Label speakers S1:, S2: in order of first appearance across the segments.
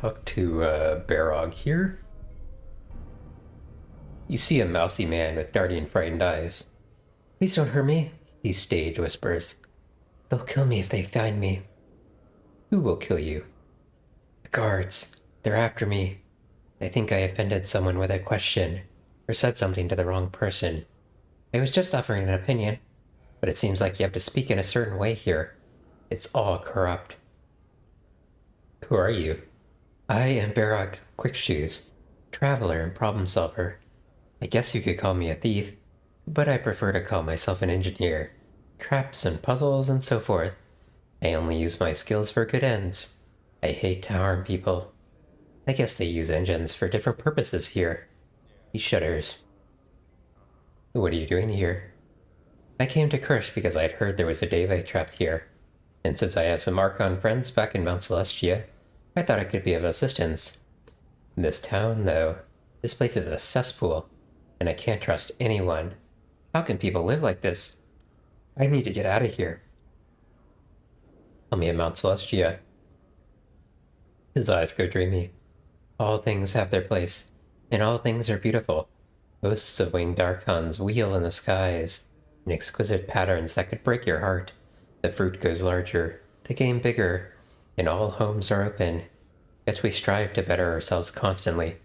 S1: talk to Barog here. You see a mousy man with darting, frightened eyes. Please don't hurt me, he stage whispers. They'll kill me if they find me. Who will kill you? The guards. They're after me. They think I offended someone with a question, or said something to the wrong person. I was just offering an opinion, but it seems like you have to speak in a certain way here. It's all corrupt. Who are you? I am Barog Quickshoes, traveler and problem solver. I guess you could call me a thief, but I prefer to call myself an engineer. Traps and puzzles and so forth. I only use my skills for good ends. I hate to harm people. I guess they use engines for different purposes here. He shudders. What are you doing here? I came to Kirsch because I'd heard there was a Deva trapped here, and since I have some Archon friends back in Mount Celestia, I thought it could be of assistance. This town, though, this place is a cesspool, and I can't trust anyone. How can people live like this? I need to get out of here. Tell me at Mount Celestia. His eyes go dreamy. All things have their place, and all things are beautiful. Hosts of winged Archons wheel in the skies, in exquisite patterns that could break your heart. The fruit grows larger, the game bigger, and all homes are open. Yet we strive to better ourselves constantly,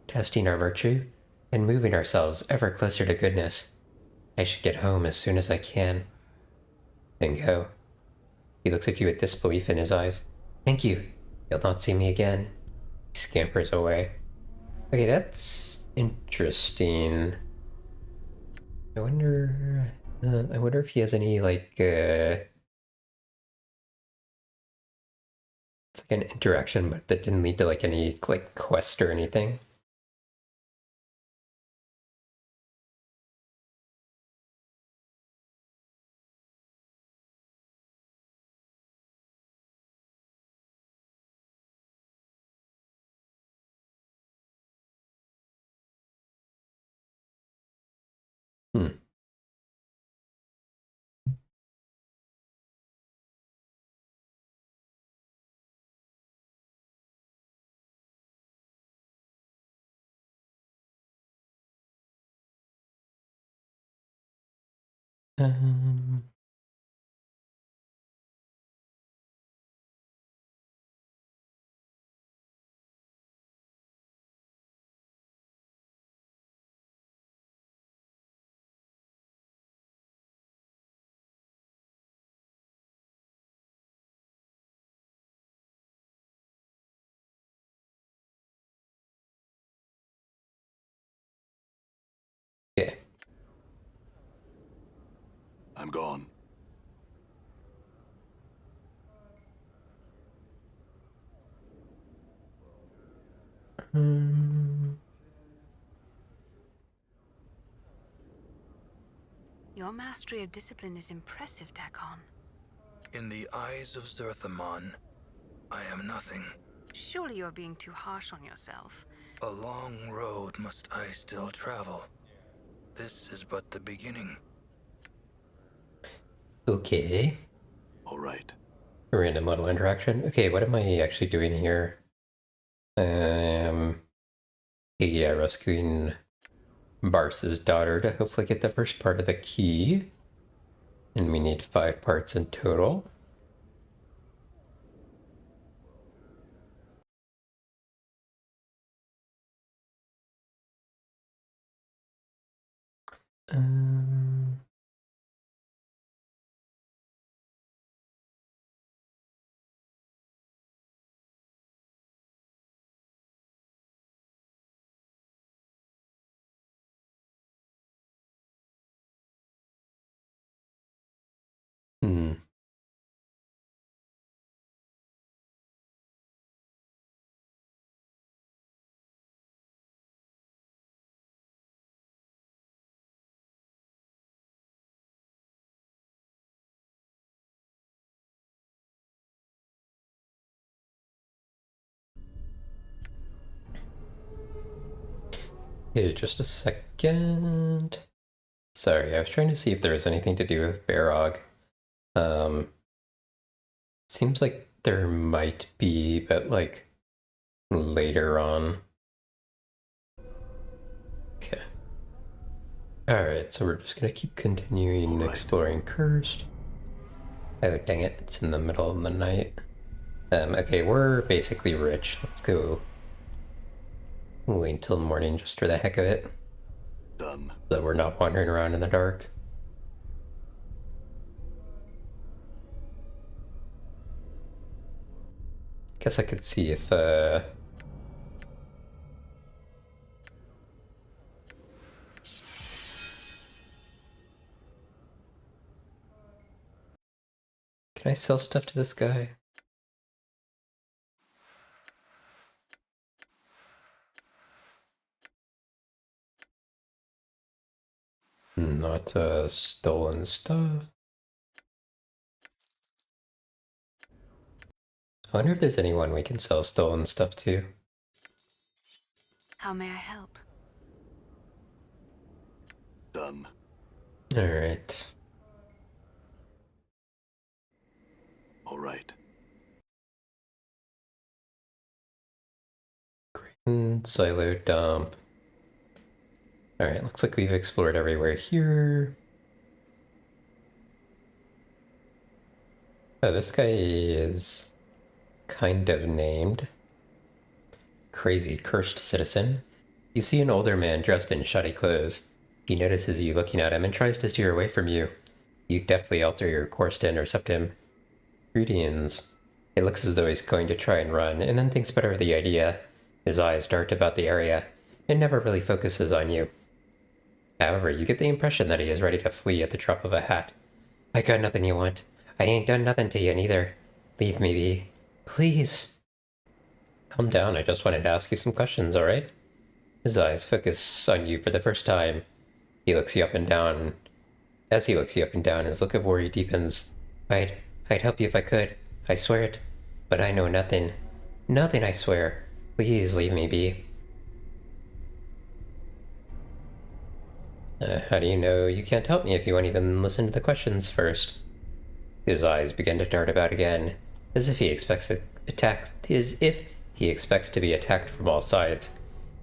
S1: testing our virtue and moving ourselves ever closer to goodness. I should get home as soon as I can. Then go. He looks at you with disbelief in his eyes. Thank you. You'll not see me again. He scampers away. Okay, that's interesting. I wonder if he has any, it's like an interaction, but that didn't lead to, any, quest or anything. Hmm. Um, yeah.
S2: I'm gone.
S1: Um,
S3: Your mastery of discipline is impressive, Dakon.
S4: In the eyes of Zerthamon, I am nothing.
S3: Surely you're being too harsh on yourself.
S4: A long road must I still travel. This is but the beginning.
S1: Okay.
S2: All right.
S1: A random little interaction. Okay, what am I actually doing here? Yeah, rescuing Bars's daughter to hopefully get the first part of the key. And we need 5 parts in total. Um, hmm. Okay, just a second. Sorry, I was trying to see if there was anything to do with Barog. Seems like there might be, but later on. Okay. Alright, so we're just gonna keep continuing exploring Cursed. Oh, dang it, it's in the middle of the night. Okay, we're basically rich. Let's go wait until morning just for the heck of it.
S2: Done.
S1: So that we're not wandering around in the dark. Guess I could see if, can I sell stuff to this guy? Not, stolen stuff. I wonder if there's anyone we can sell stolen stuff to.
S3: How may I help?
S2: Done.
S1: Alright.
S2: All right.
S1: Silo dump. Alright, looks like we've explored everywhere here. Oh, this guy is kind of named Crazy Cursed Citizen. You see an older man dressed in shoddy clothes. He notices you looking at him and tries to steer away from you. You deftly alter your course to intercept him. Greetings. It looks as though he's going to try and run, and then thinks better of the idea. His eyes dart about the area, and never really focuses on you. However, you get the impression that he is ready to flee at the drop of a hat. I got nothing you want. I ain't done nothing to you neither. Leave me be. Please. Calm down, I just wanted to ask you some questions, alright? His eyes focus on you for the first time. He looks you up and down. As he looks you up and down, his look of worry deepens. I'd help you if I could. I swear it. But I know nothing. Nothing, I swear. Please leave me be. How do you know you can't help me if you won't even listen to the questions first? His eyes begin to dart about again, as if he expects to be attacked from all sides.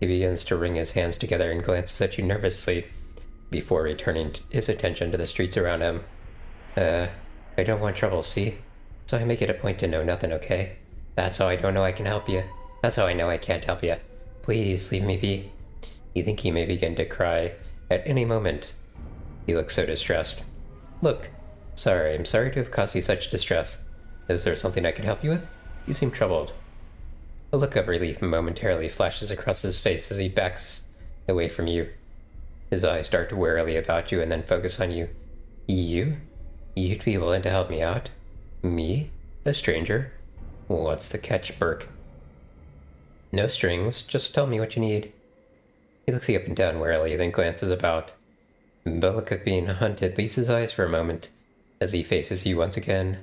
S1: He begins to wring his hands together and glances at you nervously, before returning his attention to the streets around him. I don't want trouble, see? So I make it a point to know nothing, okay? That's how I don't know I can help you. That's how I know I can't help you. Please, leave me be. You think he may begin to cry at any moment. He looks so distressed. Look, I'm sorry to have caused you such distress. Is there something I can help you with? You seem troubled. A look of relief momentarily flashes across his face as he backs away from you. His eyes dart warily about you and then focus on you. You? You'd be willing to help me out? Me? A stranger? What's the catch, Burke? No strings, just tell me what you need. He looks you up and down warily, then glances about. The look of being hunted leaves his eyes for a moment, as he faces you once again.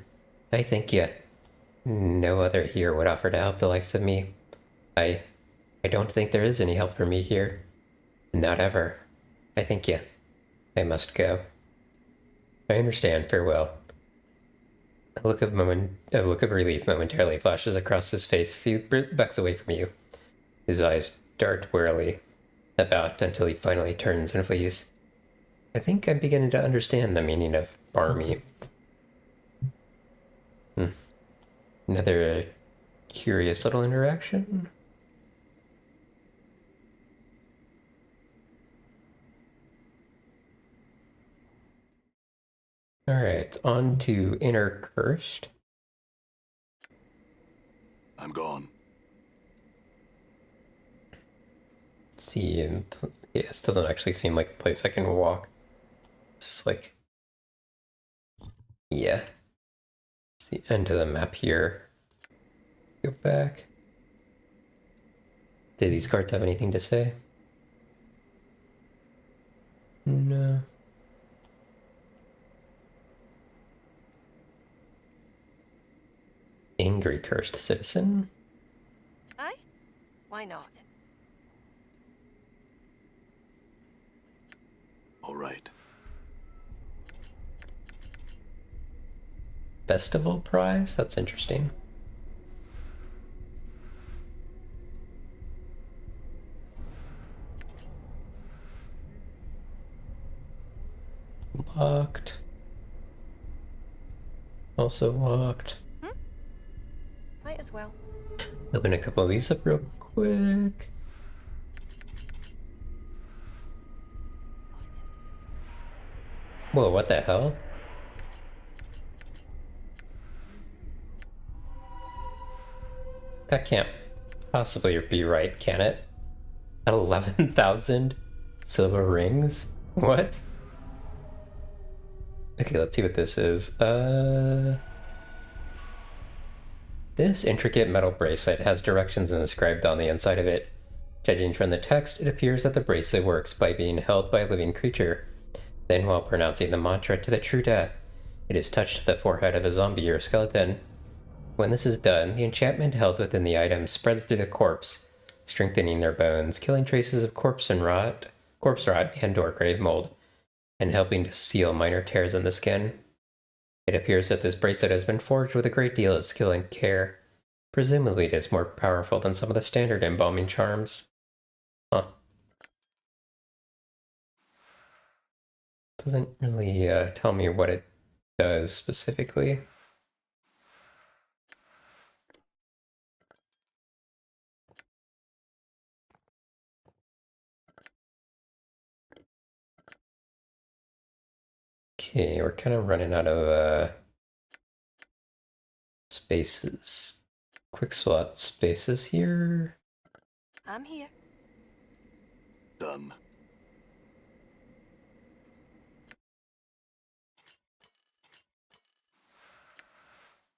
S1: I thank you. No other here would offer to help the likes of me. I don't think there is any help for me here. Not ever. I thank you. I must go. I understand. Farewell. A look of relief momentarily flashes across his face as he backs away from you. His eyes dart warily about until he finally turns and flees. I think I'm beginning to understand the meaning of barmy. Another curious little interaction. Alright, on to Inner Cursed.
S2: I'm gone.
S1: Let's see, yeah, this doesn't actually seem like a place I can walk. It's like, yeah. It's the end of the map here. Go back. Do these cards have anything to say? No. Angry Cursed Citizen?
S5: Aye? Why not?
S2: All right.
S1: Festival prize? That's interesting. Locked. Also locked.
S5: Might as well.
S1: Open a couple of these up real quick. Whoa, what the hell? That can't possibly be right, can it? 11,000 silver rings? What? Okay, let's see what this is. This intricate metal bracelet has directions inscribed on the inside of it. Judging from the text, it appears that the bracelet works by being held by a living creature. Then, while pronouncing the mantra to the true death, it is touched to the forehead of a zombie or skeleton. When this is done, the enchantment held within the item spreads through the corpse, strengthening their bones, killing traces of corpse rot, and/or grave mold, and helping to seal minor tears in the skin. It appears that this bracelet has been forged with a great deal of skill and care. Presumably it is more powerful than some of the standard embalming charms. Huh. Doesn't really tell me what it does specifically. Okay, we're kind of running out of spaces. Quick slot spaces here.
S5: I'm here.
S2: Done.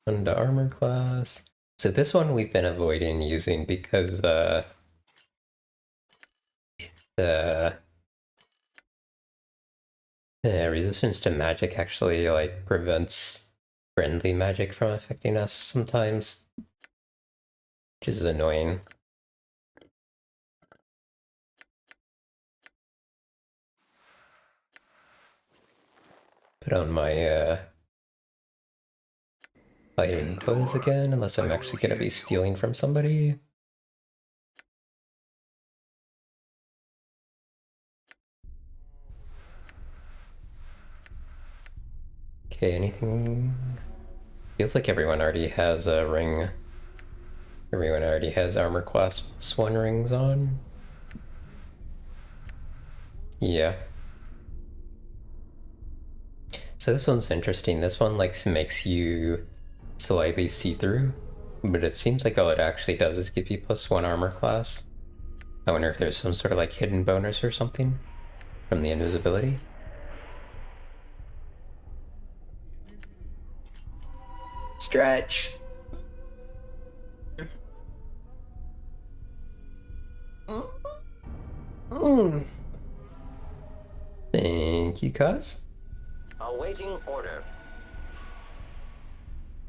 S1: Under armor class. So this one we've been avoiding using because the resistance to magic actually like prevents friendly magic from affecting us sometimes, which is annoying. Put on my fighting clothes again, unless I'm actually gonna be stealing from somebody. Okay, anything? Feels like everyone already has a ring. Everyone already has armor class +1 rings on. Yeah. So this one's interesting. This one like makes you slightly see-through, but it seems like all it actually does is give you +1 armor class. I wonder if there's some sort of like hidden bonus or something from the invisibility. Stretch! Thank you, cuz.
S6: Awaiting order.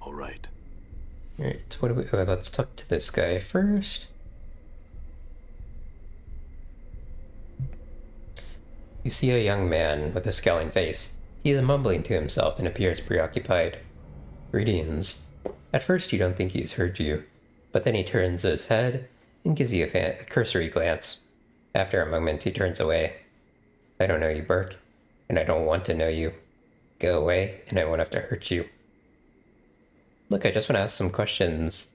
S2: All right.
S1: Alright, what do we... Oh, let's talk to this guy first. You see a young man with a scowling face. He is mumbling to himself and appears preoccupied. Greetings. At first you don't think he's heard you, but then he turns his head and gives you a cursory glance. After a moment he turns away. I don't know you, Burke, and I don't want to know you. Go away, and I won't have to hurt you. Look, I just want to ask some questions.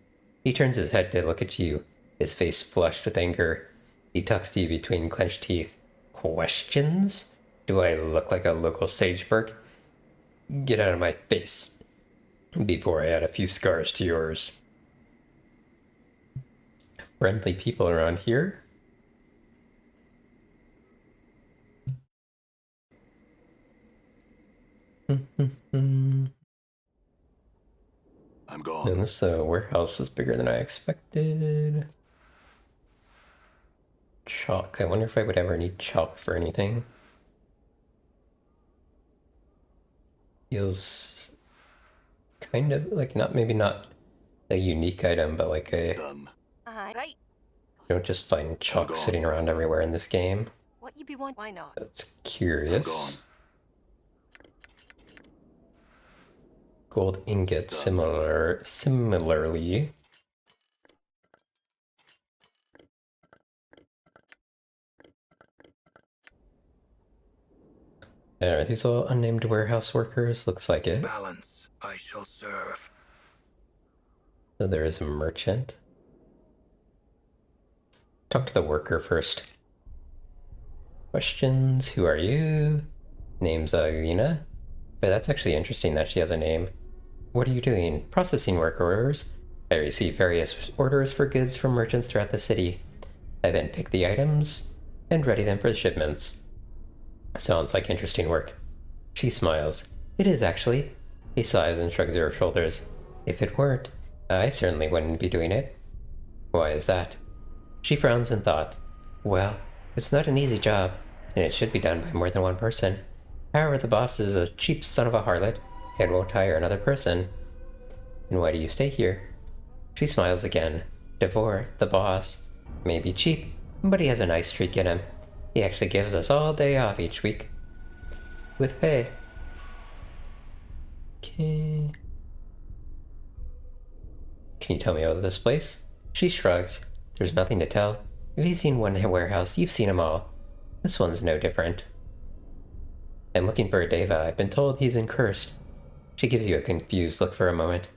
S1: He turns his head to look at you, his face flushed with anger. He talks to you between clenched teeth. Questions? Do I look like a local sage, Burke? Get out of my face before I add a few scars to yours. Friendly people around here.
S2: I'm gone.
S1: And this warehouse is bigger than I expected. Chalk. I wonder if I would ever need chalk for anything. Feels kind of like maybe not a unique item, but like a...
S2: Done.
S5: Right.
S1: You don't just find chalk sitting around everywhere in this game.
S5: What you be want? Why not?
S1: That's curious. Gold ingot similarly. Are these all unnamed warehouse workers? Looks like it.
S4: Balance I shall serve.
S1: So there is a merchant. Talk to the worker first. Questions. Who are you? Name's Alina. But that's actually interesting that she has a name. What are you doing? Processing work orders. I receive various orders for goods from merchants throughout the city. I then pick the items and ready them for the shipments. Sounds like interesting work. She smiles. It is actually. He sighs and shrugs her shoulders. If it weren't, I certainly wouldn't be doing it. Why is that? She frowns in thought. Well, it's not an easy job, and it should be done by more than one person. However, the boss is a cheap son of a harlot and won't hire another person. And why do you stay here? She smiles again. Devor, the boss, may be cheap, but he has a nice streak in him. He actually gives us all day off each week. With pay. Okay. Can you tell me about this place? She shrugs. There's nothing to tell. If you've seen one warehouse, you've seen them all. This one's no different. I'm looking for a Deva. I've been told he's incursed. She gives you a confused look for a moment.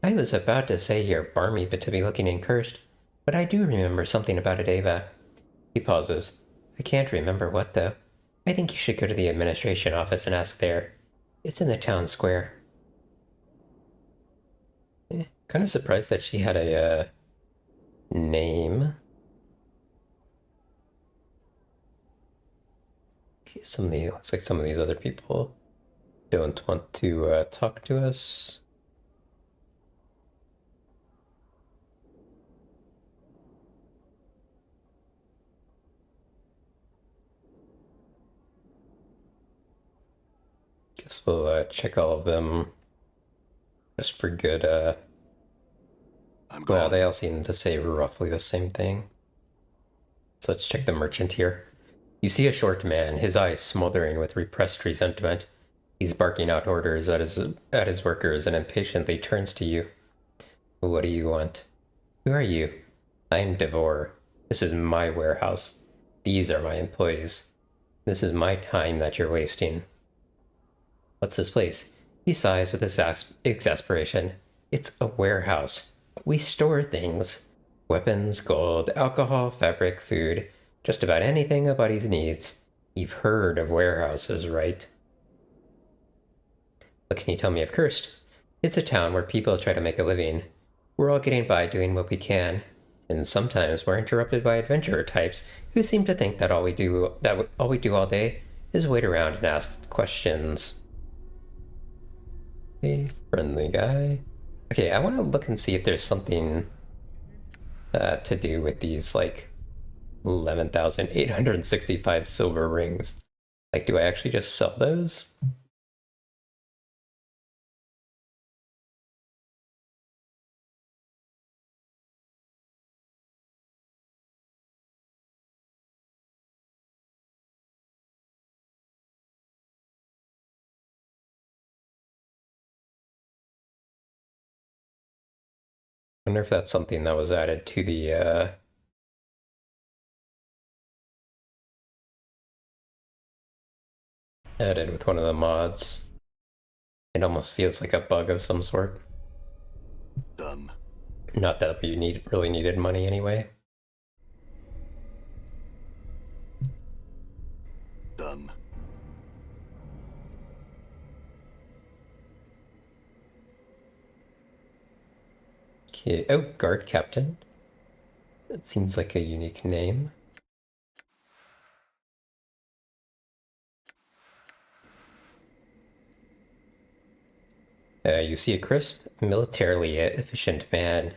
S1: I was about to say you're barmy but to be looking incursed, but I do remember something about a Deva. He pauses. I can't remember what, though. I think you should go to the administration office and ask there. It's in the town square. Kind of surprised that she had a name. Okay, looks like some of these other people don't want to talk to us. Guess we'll check all of them just for good.
S2: I'm gone.
S1: Well, they all seem to say roughly the same thing. So let's check the merchant here. You see a short man, his eyes smoldering with repressed resentment. He's barking out orders at his workers and impatiently turns to you. What do you want? Who are you? I'm Devor. This is my warehouse. These are my employees. This is my time that you're wasting. What's this place? He sighs with exasperation. It's a warehouse. We store things. Weapons, gold, alcohol, fabric, food. Just about anything a buddy needs. You've heard of warehouses, right? What can you tell me of Cursed? It's a town where people try to make a living. We're all getting by doing what we can. And sometimes we're interrupted by adventurer types who seem to think that all we do all day is wait around and ask questions. Hey, friendly guy. Okay, I want to look and see if there's something to do with these, like, 11,865 silver rings. Like, do I actually just sell those? I wonder if that's something that was added to the added with one of the mods. It almost feels like a bug of some sort.
S2: Done.
S1: Not that we really needed money anyway.
S2: Done.
S1: Okay. Oh, guard captain. That seems like a unique name. You see a crisp, militarily efficient man,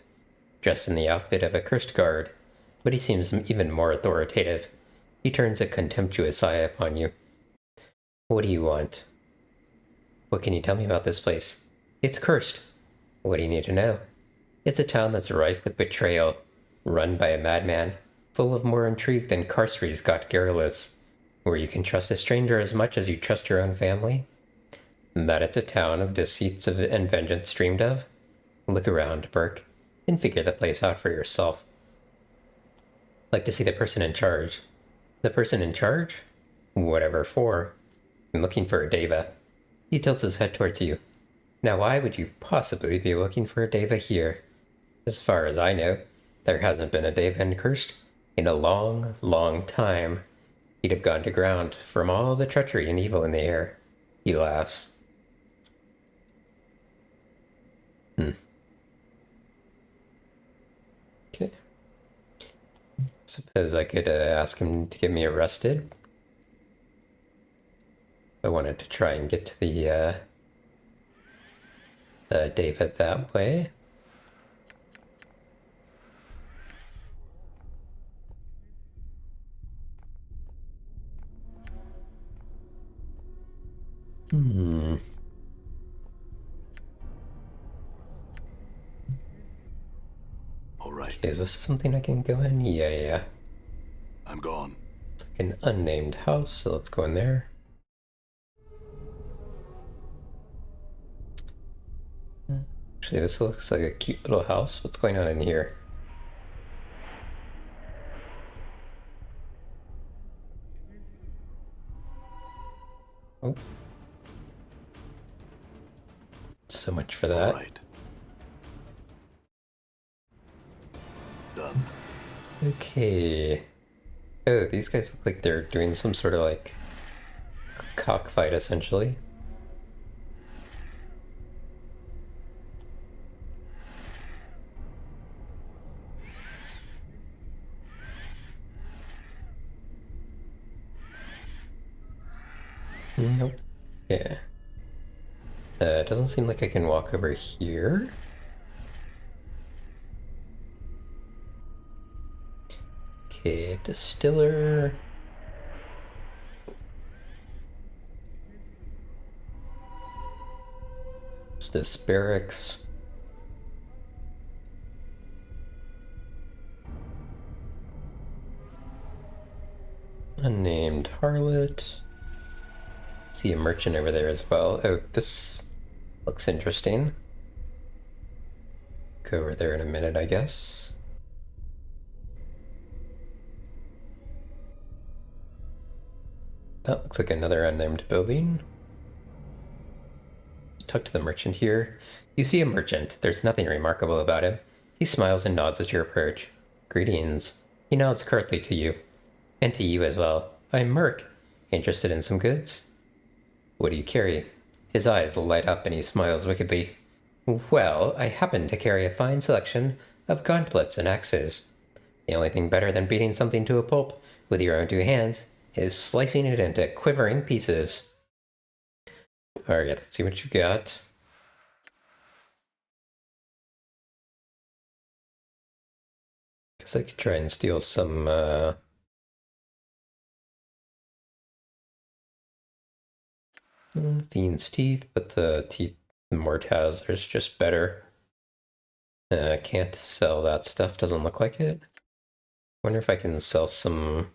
S1: dressed in the outfit of a cursed guard, but he seems even more authoritative. He turns a contemptuous eye upon you. What do you want? What can you tell me about this place? It's cursed. What do you need to know? It's a town that's rife with betrayal, run by a madman, full of more intrigue than Carcery's got garrulous, where you can trust a stranger as much as you trust your own family. That it's a town of deceits and vengeance dreamed of? Look around, Burke, and figure the place out for yourself. Like to see the person in charge. The person in charge? Whatever for. I'm looking for a Deva. He tilts his head towards you. Now why would you possibly be looking for a Deva here? As far as I know, there hasn't been a Deva in Cursed in a long, long time. He'd have gone to ground from all the treachery and evil in the air. He laughs. Okay. Suppose I could ask him to get me arrested. I wanted to try and get to the David that way.
S2: All right.
S1: Okay, is this something I can go in? Yeah.
S2: I'm gone.
S1: It's like an unnamed house, so let's go in there. Actually, this looks like a cute little house. What's going on in here? Oh. So much for that.
S2: All right. Done.
S1: Okay. Oh, these guys look like they're doing some sort of like cockfight, essentially. Nope. Yeah. It doesn't seem like I can walk over here. Okay, distiller. It's this barracks. Unnamed harlot. See a merchant over there as well. Oh, this looks interesting. Go over there in a minute, I guess. That looks like another unnamed building. Talk to the merchant here. You see a merchant. There's nothing remarkable about him. He smiles and nods at your approach. Greetings. He nods curtly to you. And to you as well. I'm Merc. Interested in some goods? What do you carry? His eyes light up and he smiles wickedly. Well, I happen to carry a fine selection of gauntlets and axes. The only thing better than beating something to a pulp with your own two hands is slicing it into quivering pieces. Alright, let's see what you got. Guess I could try and steal some, Fiend's Teeth, but the teeth Mort has is just better. Can't sell that stuff, doesn't look like it. Wonder if I can sell some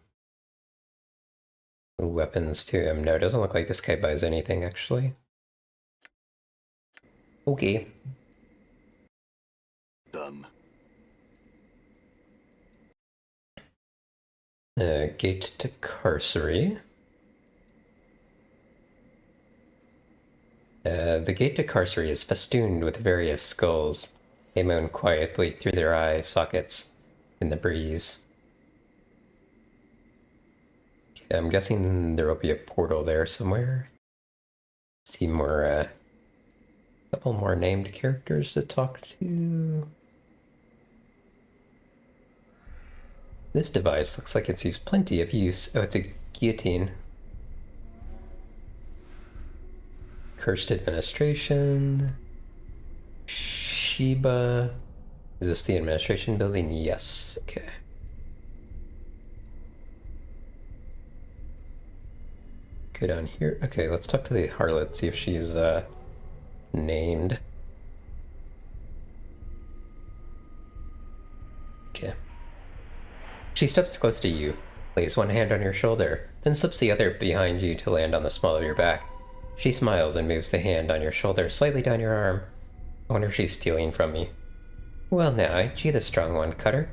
S1: weapons to him. No, it doesn't look like this guy buys anything, actually. Okay.
S2: Done.
S1: Gate to Carcery. The gate to Carcery is festooned with various skulls. They moan quietly through their eye sockets in the breeze. Okay, I'm guessing there will be a portal there somewhere. See more, couple more named characters to talk to. This device looks like it sees plenty of use. Oh, it's a guillotine. Cursed Administration. Sheba. Is this the administration building? Yes. Okay. Go down here. Okay, let's talk to the harlot, see if she's named. Okay. She steps close to you, lays one hand on your shoulder, then slips the other behind you to land on the small of your back. She smiles and moves the hand on your shoulder slightly down your arm. I wonder if she's stealing from me. Well now, ain't you the strong one, Cutter?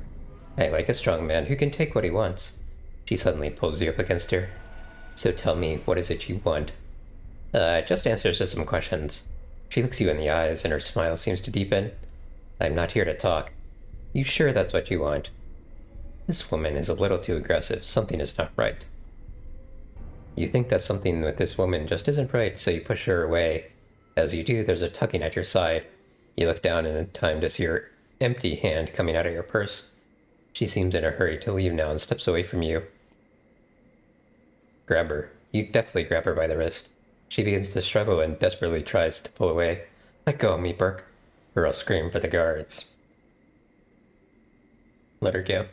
S1: I like a strong man who can take what he wants. She suddenly pulls you up against her. So tell me, what is it you want? Just answers to some questions. She looks you in the eyes and her smile seems to deepen. I'm not here to talk. You sure that's what you want? This woman is a little too aggressive. Something is not right. You think that something with this woman just isn't right, so you push her away. As you do, there's a tugging at your side. You look down in time to see her empty hand coming out of your purse. She seems in a hurry to leave now and steps away from you. Grab her. You deftly grab her by the wrist. She begins to struggle and desperately tries to pull away. Let go of me, Burke, or I'll scream for the guards. Let her go.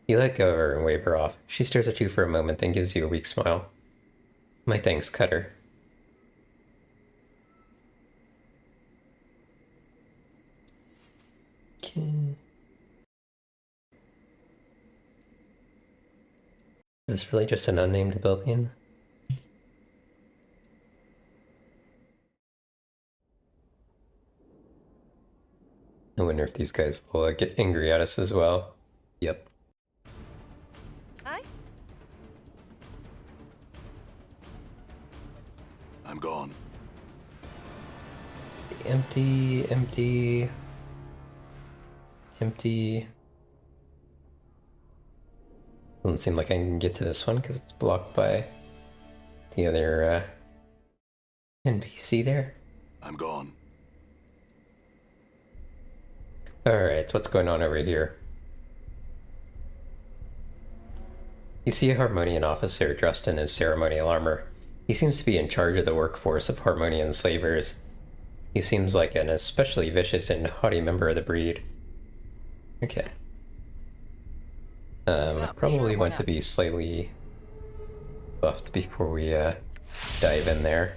S1: You let go of her and wave her off. She stares at you for a moment, then gives you a weak smile. My thanks, Cutter. Okay. Is this really just an unnamed building? I wonder if these guys will get angry at us as well. Yep.
S5: Aye?
S2: I'm gone.
S1: Empty, empty, empty. Doesn't seem like I can get to this one because it's blocked by the other NPC there.
S2: I'm gone.
S1: Alright, what's going on over here? You see a Harmonian officer dressed in his ceremonial armor. He seems to be in charge of the workforce of Harmonian slavers. He seems like an especially vicious and haughty member of the breed. Okay. Probably want to be slightly buffed before we dive in there.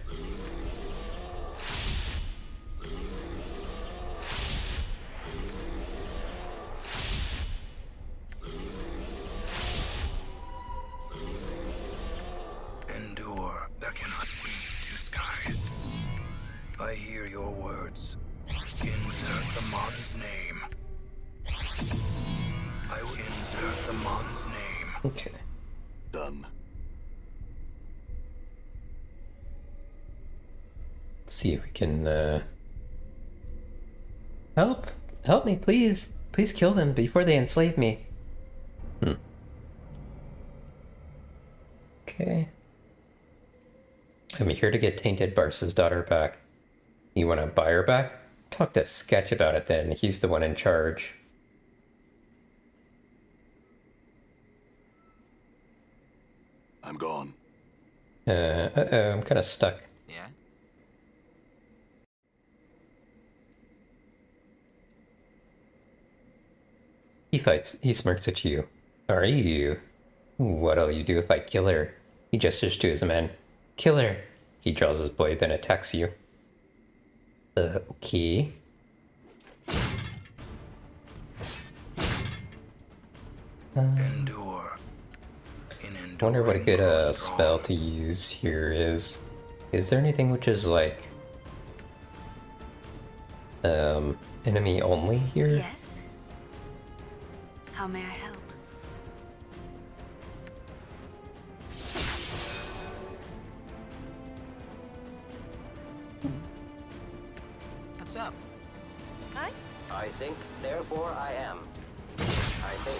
S4: Endure. There cannot be disguise. I hear your words. Insert the Mon's name. I will insert the Mon's name.
S1: Okay.
S2: Done.
S1: Let's see if we can help! Help me, please! Please kill them before they enslave me. Okay. I'm here to get Tainted Barsa's daughter back. You want to buy her back? Talk to Sketch about it then. He's the one in charge.
S2: I'm gone.
S1: Uh-oh, I'm kind of stuck.
S7: Yeah?
S1: He smirks at you. Are you? What'll you do if I kill her? He gestures to his men. Kill her! He draws his blade, then attacks you. Okay.
S4: Endure.
S1: I wonder what a good spell to use here is. Is there anything which is like enemy only here?
S3: Yes? How may I help?
S7: What's up?
S5: Aye?
S6: I think, therefore I am. I think.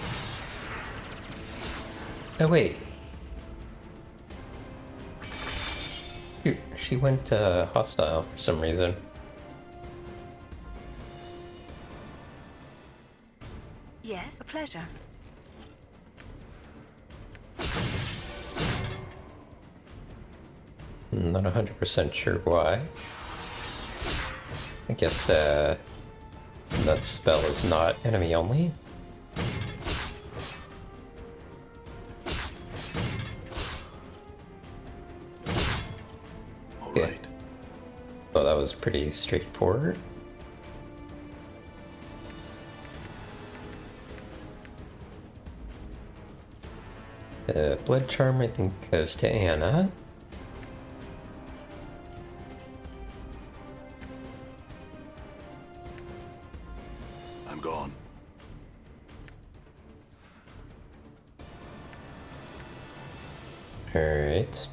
S1: Oh wait. Shoot, she went hostile for some reason.
S3: Yes, a pleasure.
S1: Not 100% sure why. I guess that spell is not enemy only.
S2: All
S1: Okay.
S2: right.
S1: Well, that was pretty straightforward. Blood Charm, I think, goes to Anna.
S2: I'm gone.
S1: Alright.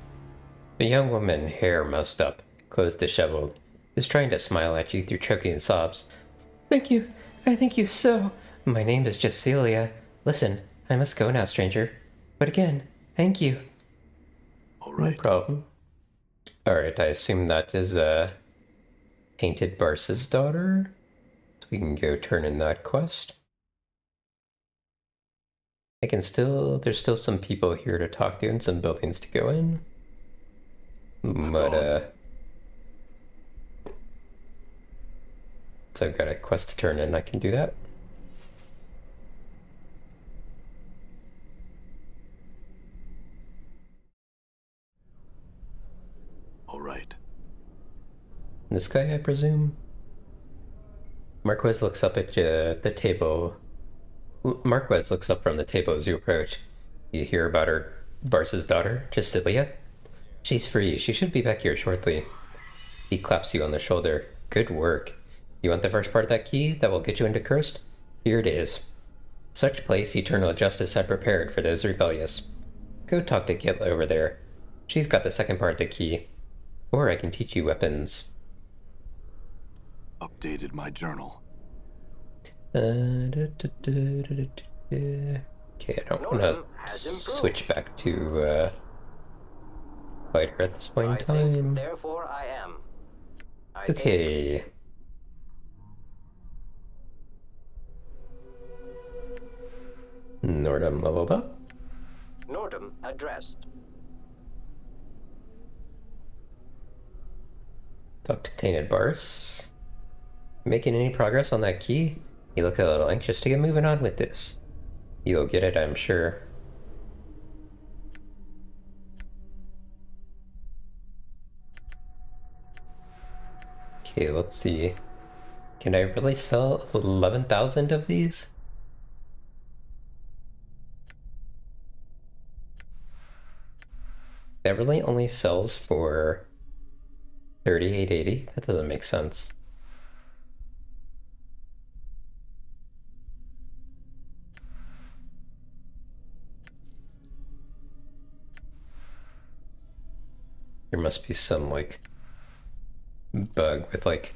S1: The young woman, hair mussed up, clothes disheveled, is trying to smile at you through choking sobs. Thank you. I thank you so. My name is just Celia. Listen, I must go now, stranger. But again, thank you.
S2: All
S1: No
S2: right.
S1: problem. Alright, I assume that is, Painted Barsa's daughter? So we can go turn in that quest. There's still some people here to talk to and some buildings to go in. But, so I've got a quest to turn in, I can do that.
S2: All right.
S1: This guy, I presume? Marquez looks up at the table. Marquez looks up from the table as you approach. You hear about her, Barsa's daughter, Justilia? She's free. She should be back here shortly. He claps you on the shoulder. Good work. You want the first part of that key that will get you into Cursed? Here it is. Such place eternal justice had prepared for those rebellious. Go talk to Kit over there. She's got the second part of the key. Or I can teach you weapons.
S2: Updated my journal.
S1: Okay, I don't want to switch back to fighter at this point in
S6: I
S1: time.
S6: think, therefore I am. I think.
S1: Okay. Nordum leveled up.
S6: Nordum addressed.
S1: Talk to Tainted Bars. Making any progress on that key? You look a little anxious to get moving on with this. You'll get it, I'm sure. Okay, let's see. Can I really sell 11,000 of these? That really only sells for 38.80? That doesn't make sense. There must be some, like, bug with, like,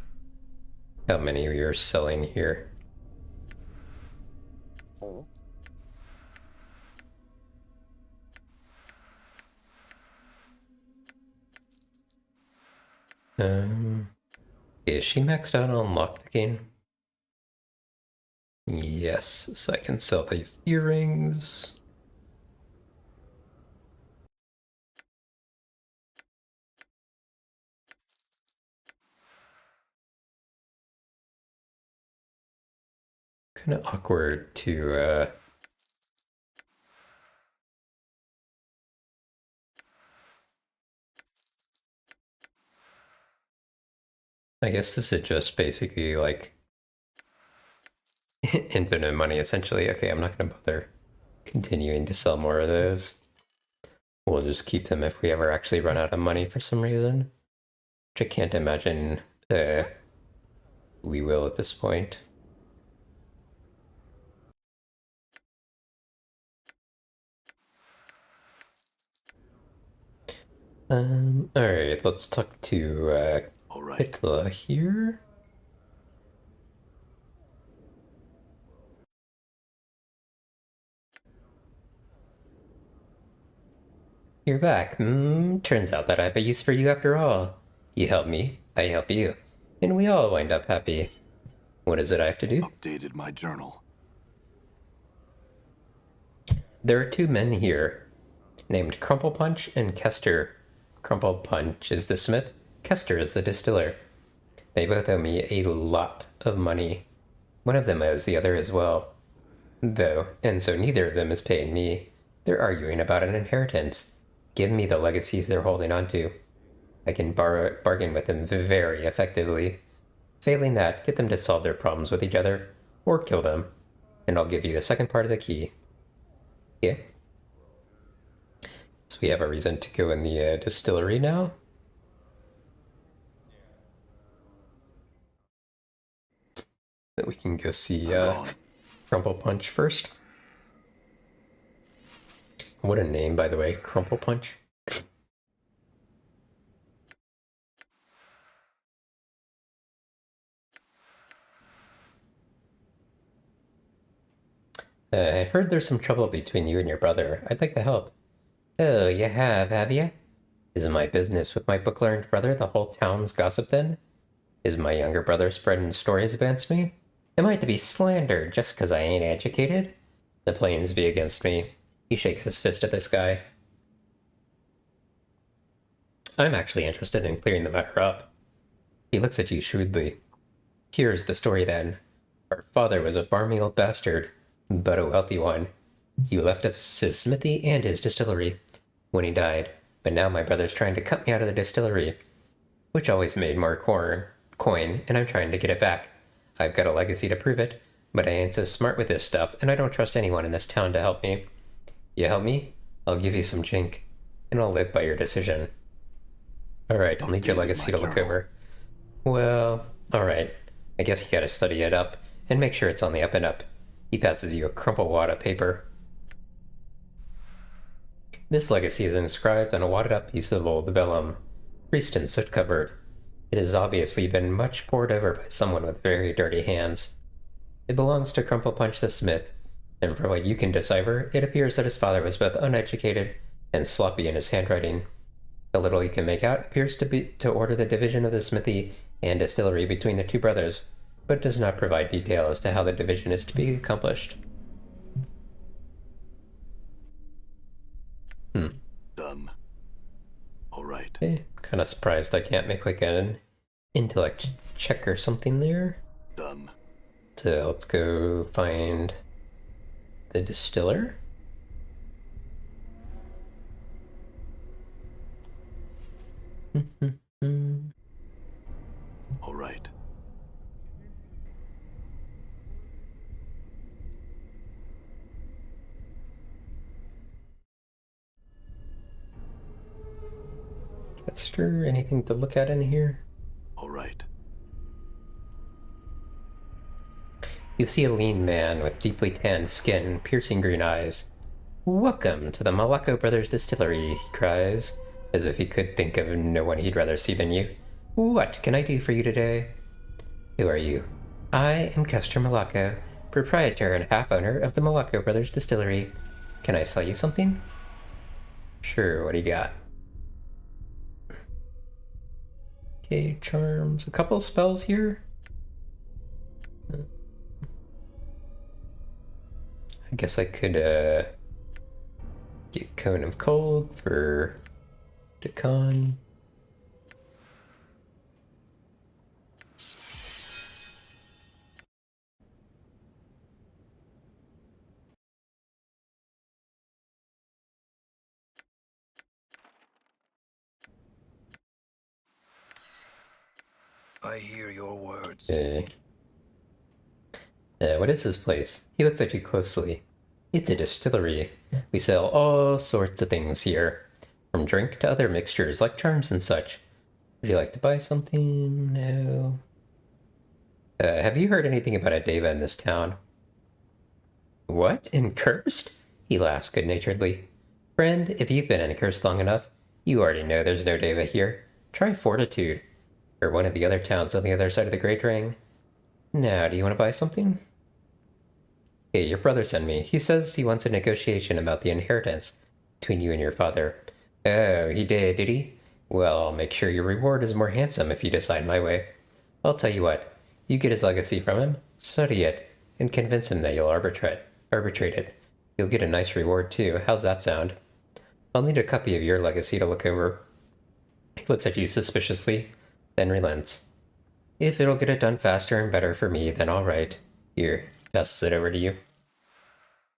S1: how many you're selling here. Is she maxed out on lockpicking? Yes, so I can sell these earrings. Kind of awkward to, I guess this is just basically like infinite money, essentially. Okay, I'm not going to bother continuing to sell more of those. We'll just keep them if we ever actually run out of money for some reason. Which I can't imagine we will at this point. Alright, let's talk to
S2: All right.
S1: Hitler here. You're back. Turns out that I have a use for you after all. You help me, I help you. And we all wind up happy. What is it I have to do?
S2: Updated my journal.
S1: There are two men here, named Crumple Punch and Kester. Crumple Punch is the smith, Kester is the distiller. They both owe me a lot of money. One of them owes the other as well. Though, and so neither of them is paying me. They're arguing about an inheritance. Give me the legacies they're holding on to. I can bargain with them very effectively. Failing that, get them to solve their problems with each other, or kill them, and I'll give you the second part of the key. Yeah. So we have a reason to go in the distillery now. Then we can go see Crumple Punch first. What a name, by the way, Crumple Punch. I've heard there's some trouble between you and your brother. I'd like to help. Oh, you have you? Is my business with my book-learned brother the whole town's gossip then? Is my younger brother spreading stories against me? Am I to be slandered just 'cause I ain't educated? The plains be against me. He shakes his fist at this guy. I'm actually interested in clearing the matter up. He looks at you shrewdly. Here's the story then. Our father was a barmy old bastard, but a wealthy one. He left us his smithy and his distillery when he died, but now my brother's trying to cut me out of the distillery, which always made more coin, and I'm trying to get it back. I've got a legacy to prove it, but I ain't so smart with this stuff, and I don't trust anyone in this town to help me. You help me, I'll give you some jink, and I'll live by your decision. Alright, I'll need your legacy to look over. Well, alright. I guess you gotta study it up, and make sure it's on the up and up. He passes you a crumpled wad of paper. This legacy is inscribed on a wadded up piece of old vellum, creased and soot covered. It has obviously been much pored over by someone with very dirty hands. It belongs to Crumple Punch the Smith, and from what you can decipher, it appears that his father was both uneducated and sloppy in his handwriting. The little you can make out appears to be to order the division of the smithy and distillery between the two brothers, but does not provide detail as to how the division is to be accomplished.
S2: Done. All right.
S1: Kind of surprised I can't make like an intellect check or something there.
S2: Done.
S1: So let's go find the distiller.
S2: All right.
S1: Kester, anything to look at in here?
S2: All right.
S1: You see a lean man with deeply tanned skin and piercing green eyes. Welcome to the Malacco Brothers Distillery, he cries, as if he could think of no one he'd rather see than you. What can I do for you today? Who are you? I am Kester Malacco, proprietor and half-owner of the Malacco Brothers Distillery. Can I sell you something? Sure, what do you got? Okay, charms. A couple spells here. I guess I could get Cone of Cold for Decon.
S4: I hear your words.
S1: What is this place? He looks at you closely. It's a distillery. We sell all sorts of things here, from drink to other mixtures like charms and such. Would you like to buy something? No. Have you heard anything about a Deva in this town? What? In Cursed? He laughs good-naturedly. Friend, if you've been in Cursed long enough, you already know there's no Deva here. Try Fortitude, or one of the other towns on the other side of the Great Ring. Now, do you want to buy something? Hey, your brother sent me. He says he wants a negotiation about the inheritance between you and your father. Oh, he did he? Well, I'll make sure your reward is more handsome if you decide my way. I'll tell you what. You get his legacy from him, study it, and convince him that you'll arbitrate it. You'll get a nice reward, too. How's that sound? I'll need a copy of your legacy to look over. He looks at you suspiciously, then relents. If it'll get it done faster and better for me, then all right. Here, passes it over to you.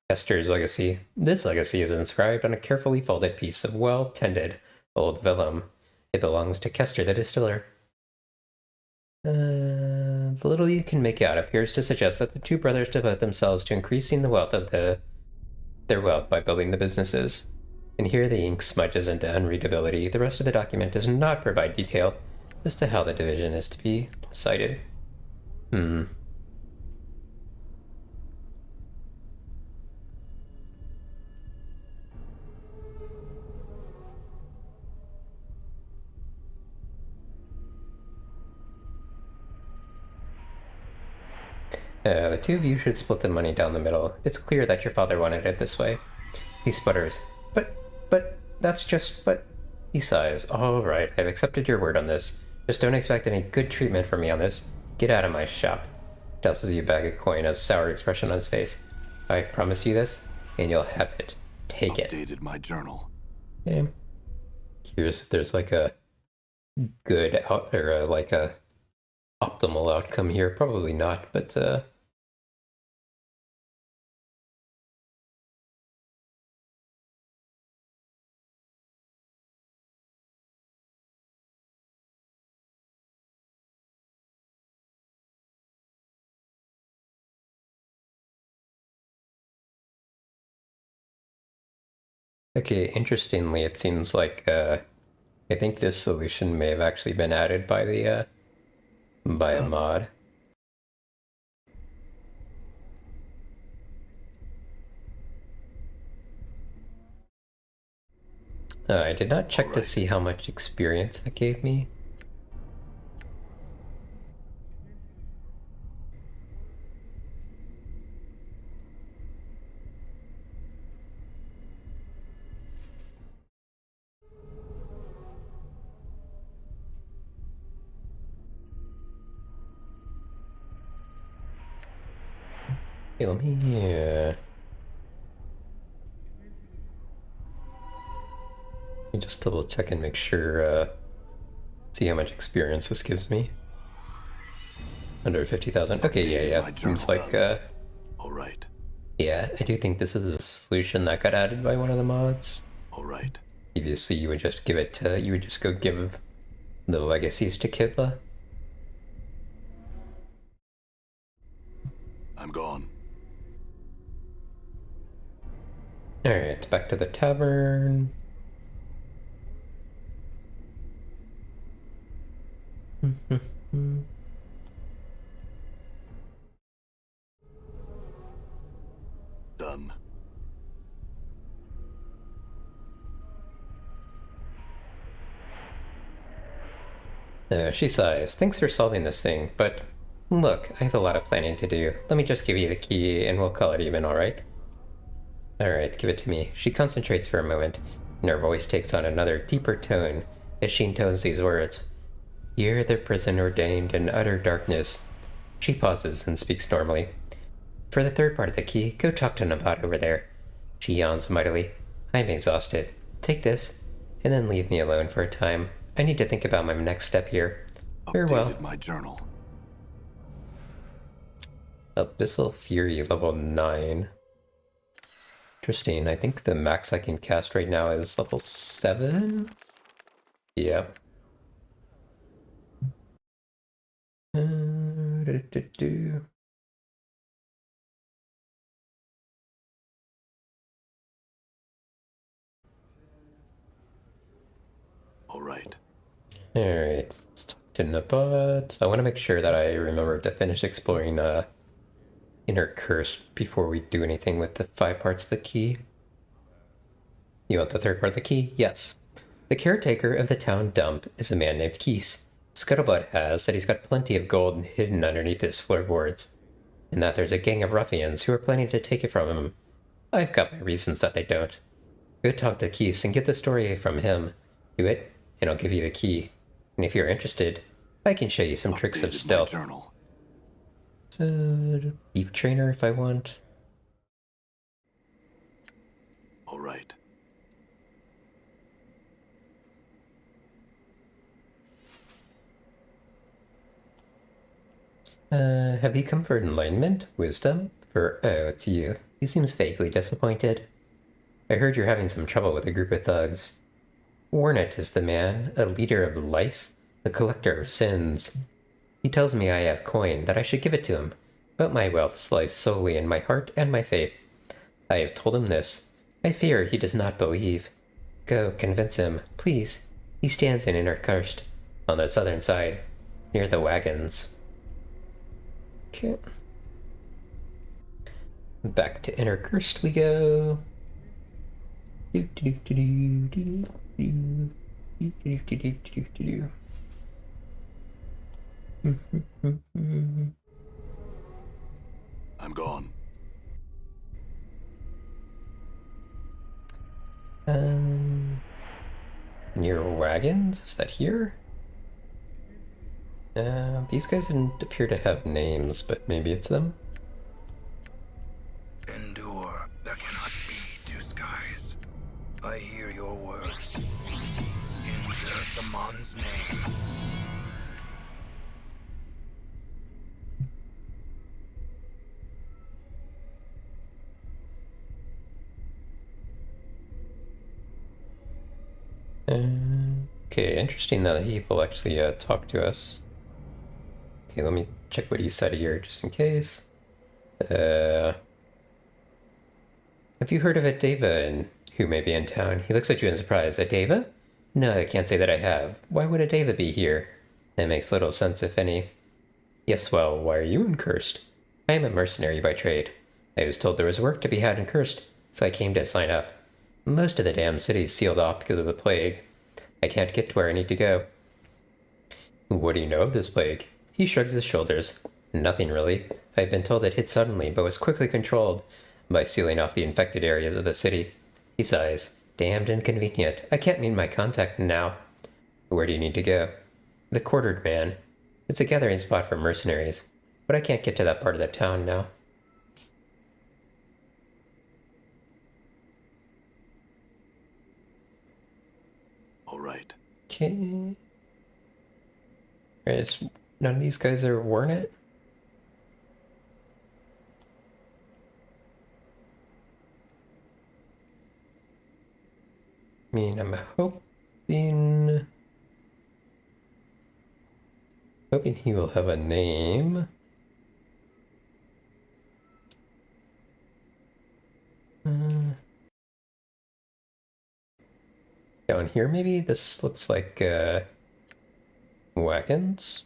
S1: Kester's legacy. This legacy is inscribed on a carefully folded piece of well-tended old vellum. It belongs to Kester the distiller. The little you can make out appears to suggest that the two brothers devote themselves to increasing the wealth of their wealth by building the businesses. And here the ink smudges into unreadability. The rest of the document does not provide detail as to how the division is to be decided. The two of you should split the money down the middle. It's clear that your father wanted it this way. He sputters. But, he sighs. All right, I've accepted your word on this. Just don't expect any good treatment from me on this. Get out of my shop. Tosses you a bag of coin, a sour expression on his face. I promise you this, and you'll have it. Take it.
S2: Updated my journal.
S1: Okay. Curious if there's like a good out or like a optimal outcome here. Probably not, but okay, interestingly, it seems like I think this solution may have actually been added by the by a mod. I did not check to see how much experience that gave me. Okay, let me just double check and make sure, see how much experience this gives me. Under 50,000. Okay, yeah. It seems like,
S2: All right.
S1: yeah, I do think this is a solution that got added by one of the mods.
S2: All right.
S1: Previously, you would just give it to, you would just go give the legacies to Kidla.
S2: I'm gone.
S1: Alright, back to the tavern.
S2: Done.
S1: She sighs. Thanks for solving this thing, but look, I have a lot of planning to do. Let me just give you the key and we'll call it even, alright? Alright, give it to me. She concentrates for a moment, and her voice takes on another, deeper tone as she intones these words. Here the prison ordained in utter darkness. She pauses and speaks normally. For the third part of the key, go talk to Nabat over there. She yawns mightily. I'm exhausted. Take this, and then leave me alone for a time. I need to think about my next step here. Farewell.
S2: Updated my journal.
S1: Abyssal Fury level 9. Interesting. I think the max I can cast right now is level 7? Yeah.
S2: All right.
S1: Alright, let's talk to Nabat. I want to make sure that I remember to finish exploring Inner Curse before we do anything with the 5 parts of the key. You want the third part of the key? Yes. The caretaker of the town dump is a man named Keese. Scuttlebutt has that he's got plenty of gold hidden underneath his floorboards, and that there's a gang of ruffians who are planning to take it from him. I've got my reasons that they don't. Go talk to Keese and get the story from him. Do it, and I'll give you the key. And if you're interested, I can show you some tricks of
S2: Updated my
S1: stealth.
S2: journal.
S1: So, Thief Trainer if I want.
S2: All right.
S1: Have you come for enlightenment? Wisdom? Oh, it's you. He seems vaguely disappointed. I heard you're having some trouble with a group of thugs. Warnet is the man, a leader of lice, a collector of sins. He tells me I have coin, that I should give it to him, but my wealth lies solely in my heart and my faith. I have told him this. I fear he does not believe. Go, convince him, please. He stands in Inner Cursed, on the southern side, near the wagons. Okay. Back to Inner Cursed we go.
S2: I'm gone.
S1: Near wagons? Is that here? These guys didn't appear to have names, but maybe it's them?
S4: Endure. There cannot be two skies. I hear your words. Insert the Mon's name.
S1: Okay, interesting that he will actually talk to us. Okay, let me check what he said here, just in case. Have you heard of a Deva and who may be in town? He looks at you in surprise. A Deva? No, I can't say that I have. Why would a Deva be here? That makes little sense, if any. Yes, well, why are you in Cursed? I am a mercenary by trade. I was told there was work to be had in Cursed, so I came to sign up. Most of the damn city's sealed off because of the plague. I can't get to where I need to go. What do you know of this plague? He shrugs his shoulders. Nothing really. I've been told it hit suddenly, but was quickly controlled by sealing off the infected areas of the city. He sighs. Damned inconvenient. I can't meet my contact now. Where do you need to go? The Quartered Man. It's a gathering spot for mercenaries, but I can't get to that part of the town now.
S2: All right.
S1: Okay. None of these guys are worn it? I mean, I'm hoping he will have a name. Down here, maybe? This looks like, wagons?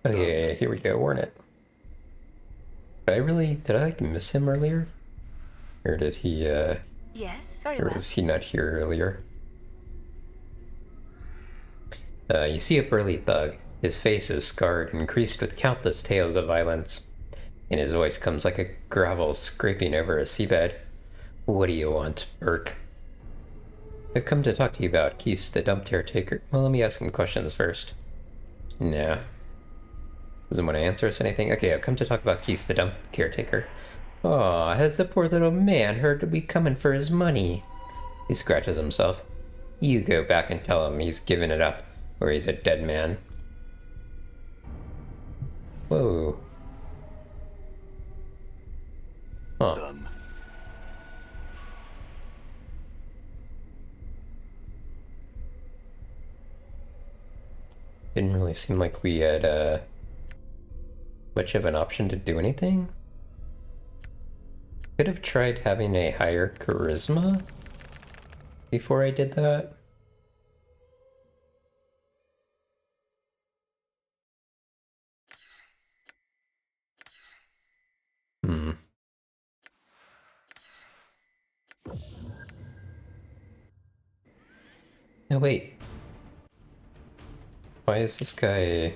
S1: Oh yeah, here we go, Warnet. Did I like miss him earlier? Or did he,
S3: Yes, very
S1: or
S3: well.
S1: was he not here earlier? You see a burly thug. His face is scarred and creased with countless tales of violence, and his voice comes like a gravel scraping over a seabed. What do you want, Burke? I've come to talk to you about Keith, the dump caretaker. Well, let me ask him questions first. No. Doesn't want to answer us anything? Okay, I've come to talk about Keith, the dump caretaker. Aw, has the poor little man heard to be coming for his money? He scratches himself. You go back and tell him he's given it up, or he's a dead man. Whoa. Huh.
S2: Done.
S1: Didn't really seem like we had, much of an option to do anything. Could have tried having a higher charisma before I did that. No, wait. Why is this guy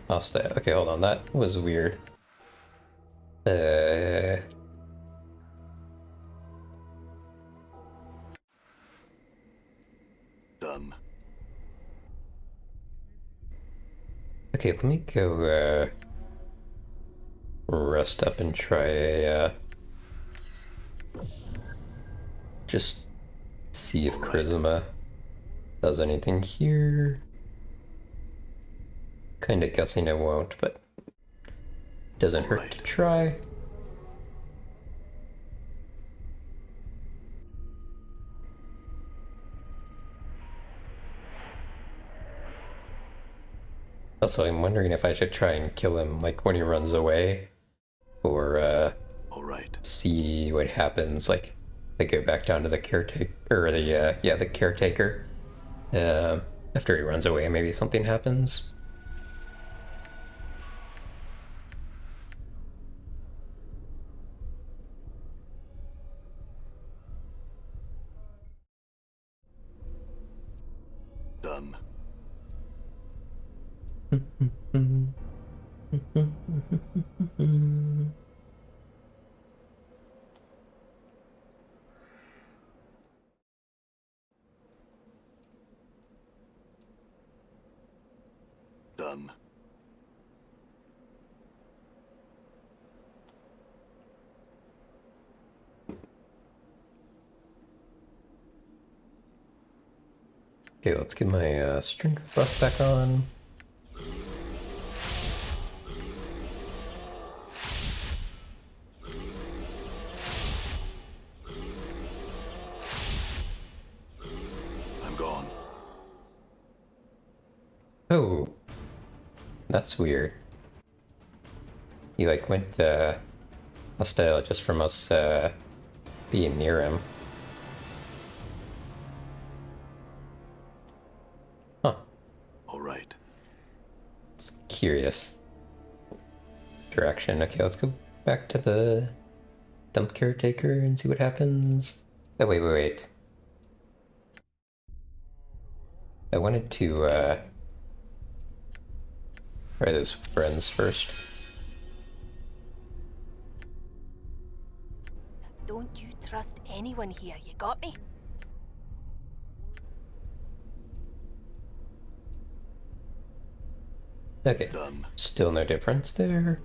S1: hostile? Okay, hold on. That was weird.
S2: Done.
S1: Okay, let me go, rest up and try a, just see if charisma does anything here. Kinda guessing it won't, but doesn't hurt to try. Also, I'm wondering if I should try and kill him, like, when he runs away, or,
S2: All right.
S1: see what happens, like, I go back down to the caretaker, or the caretaker, after he runs away, maybe something happens.
S2: Done.
S1: Okay, let's get my strength buff back on.
S2: I'm gone.
S1: Oh, that's weird. He like went hostile just from us being near him. Huh.
S2: All right.
S1: It's curious. Direction. Okay, let's go back to the dump caretaker and see what happens. Oh, wait. I wanted to try those friends first.
S5: Don't you trust anyone here, you got me?
S1: Okay,
S2: Done.
S1: still no difference there.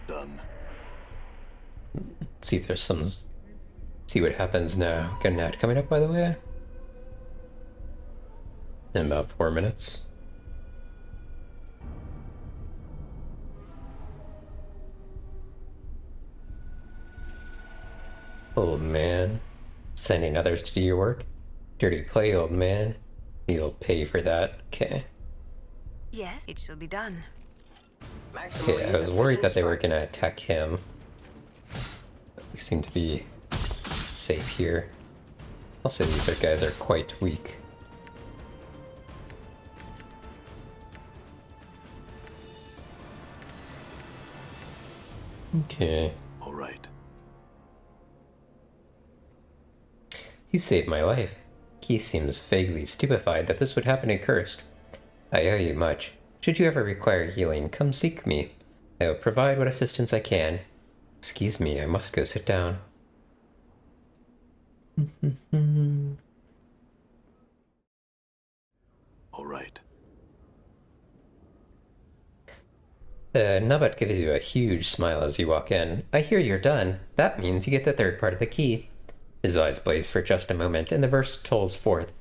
S2: Done.
S1: See if there's some. See what happens now. Got an ad coming up, by the way. In about 4 minutes. Old man. Sending others to do your work. Dirty play, old man. You'll pay for that. Okay.
S3: Yes, it shall be done.
S1: Okay, I was worried that they were gonna attack him. We seem to be safe here. Also, these guys are quite weak. Okay.
S2: All right.
S1: He saved my life. He seems vaguely stupefied that this would happen in Cursed. I owe you much. Should you ever require healing, come seek me. I will provide what assistance I can. Excuse me, I must go sit down.
S2: All right.
S1: Nabat gives you a huge smile as you walk in. I hear you're done. That means you get the third part of the key. His eyes blaze for just a moment, and the verse tolls forth.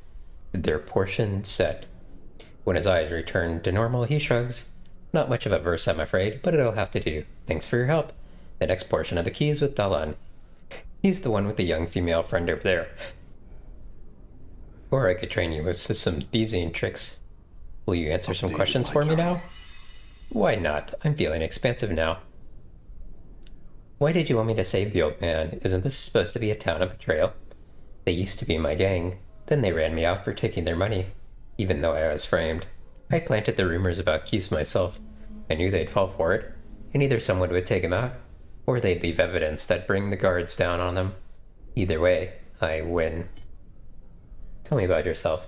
S1: Their portion set. When his eyes return to normal, he shrugs. Not much of a verse, I'm afraid, but it'll have to do. Thanks for your help. The next portion of the key is with Dalan. He's the one with the young female friend over there. Or I could train you with some thieving tricks. Will you answer some questions for me now? Why not? I'm feeling expansive now. Why did you want me to save the old man? Isn't this supposed to be a town of betrayal? They used to be my gang. Then they ran me out for taking their money. Even though I was framed. I planted the rumors about Keith myself. I knew they'd fall for it, and either someone would take him out, or they'd leave evidence that'd bring the guards down on them. Either way, I win. Tell me about yourself.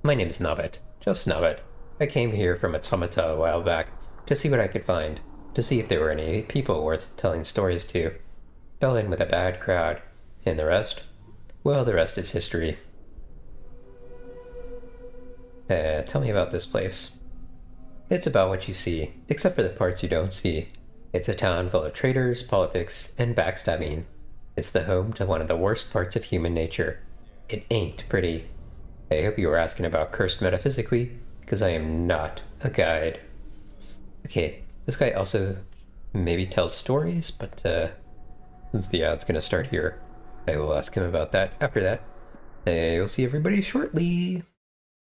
S1: My name's Nabat. Just Nabat. I came here from Automata a while back to see what I could find, to see if there were any people worth telling stories to. Fell in with a bad crowd, and the rest? Well, the rest is history. Tell me about this place. It's about what you see, except for the parts you don't see. It's a town full of traitors, politics, and backstabbing. It's the home to one of the worst parts of human nature. It ain't pretty. I hope you were asking about Cursed metaphysically, because I am not a guide. Okay, this guy also maybe tells stories, but since the ad's gonna start here, I will ask him about that after that. I will see everybody shortly.